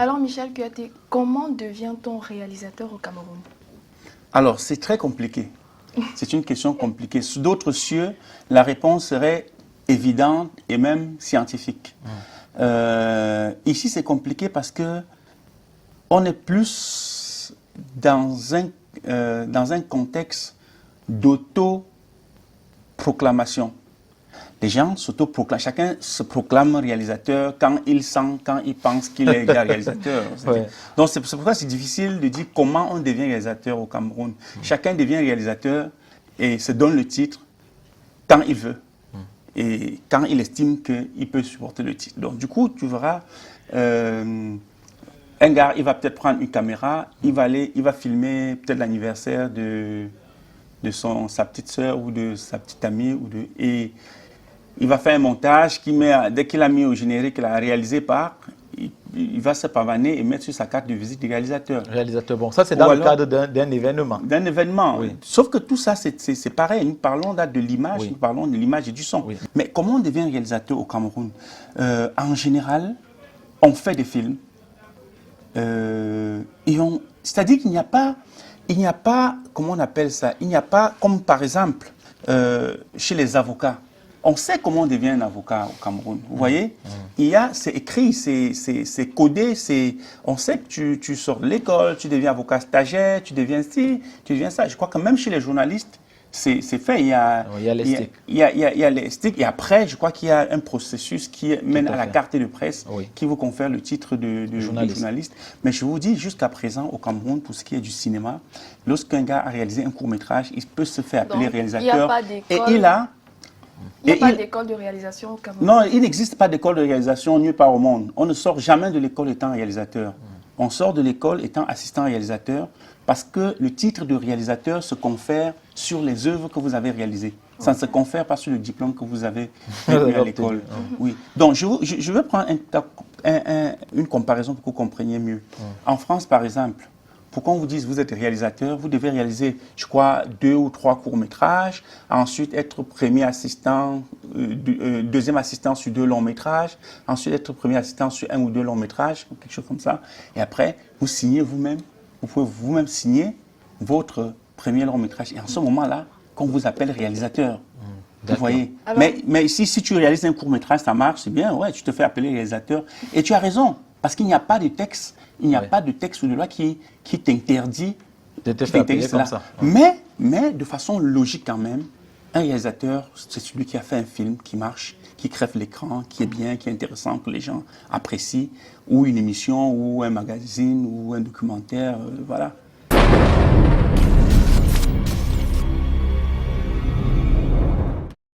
Alors Michel Kouyaté, comment devient-on réalisateur au Cameroun? Alors, c'est très compliqué. C'est une question compliquée. Sous d'autres cieux, la réponse serait évidente et même scientifique. Ici, c'est compliqué parce que on est plus dans un contexte d'auto-proclamation. Les gens s'auto-proclament, chacun se proclame réalisateur quand il sent, quand il pense qu'il est déjà réalisateur. Ouais. Donc c'est pourquoi c'est difficile de dire comment on devient réalisateur au Cameroun. Chacun devient réalisateur et se donne le titre quand il veut et quand il estime qu'il peut supporter le titre. Donc du coup, tu verras, un gars, il va peut-être prendre une caméra, il va filmer peut-être l'anniversaire de sa petite sœur ou de sa petite amie et il va faire un montage qui met, dès qu'il a mis au générique, il a réalisé par, il va se pavaner et mettre sur sa carte de visite du réalisateur. Réalisateur, bon, ça c'est dans le cadre d'un événement. D'un événement. Oui. Sauf que tout ça, c'est pareil. Nous parlons là de l'image, Oui. nous parlons de l'image et du son. Oui. Mais comment on devient réalisateur au Cameroun? En général, on fait des films. C'est-à-dire qu'il n'y a pas, comment on appelle ça? Il n'y a pas, comme par exemple, chez les avocats. On sait comment on devient un avocat au Cameroun. Vous voyez, c'est écrit, c'est codé, on sait que tu sors de l'école, tu deviens avocat stagiaire, tu deviens ci, tu deviens ça. Je crois que même chez les journalistes, c'est fait. Il y a les sticks. Il y a les sticks. Et après, je crois qu'il y a un processus qui mène à la carte de presse qui vous confère le titre de journaliste. Mais je vous dis, jusqu'à présent, au Cameroun, pour ce qui est du cinéma, lorsqu'un gars a réalisé un court-métrage, il peut se faire appeler réalisateur. Il n'y a pas d'école de réalisation au Cameroun? Non, il n'existe pas d'école de réalisation nulle part au monde. On ne sort jamais de l'école étant réalisateur. On sort de l'école étant assistant réalisateur parce que le titre de réalisateur se confère sur les œuvres que vous avez réalisées. Ça ne se confère pas sur le diplôme que vous avez eu à l'école. Oui. Donc, je vais prendre une comparaison pour que vous compreniez mieux. En France, par exemple, pour qu'on vous dise vous êtes réalisateur, vous devez réaliser, je crois, 2 ou 3 courts-métrages, ensuite être premier assistant, deuxième assistant sur 2 longs-métrages, ensuite être premier assistant sur 1 ou 2 longs-métrages, quelque chose comme ça. Et après, vous signez vous-même, vous pouvez vous-même signer votre premier long-métrage. Et en ce moment-là, qu'on vous appelle réalisateur. Vous voyez. Alors, mais si tu réalises un court-métrage, ça marche, c'est bien, ouais, tu te fais appeler réalisateur. Et tu as raison, parce qu'il n'y a pas de texte. Il n'y a pas de texte ou de loi qui t'interdit de te faire appeler comme ça. Mais de façon logique quand même, un réalisateur, c'est celui qui a fait un film qui marche, qui crève l'écran, qui est bien, qui est intéressant, que les gens apprécient, ou une émission, ou un magazine, ou un documentaire, voilà.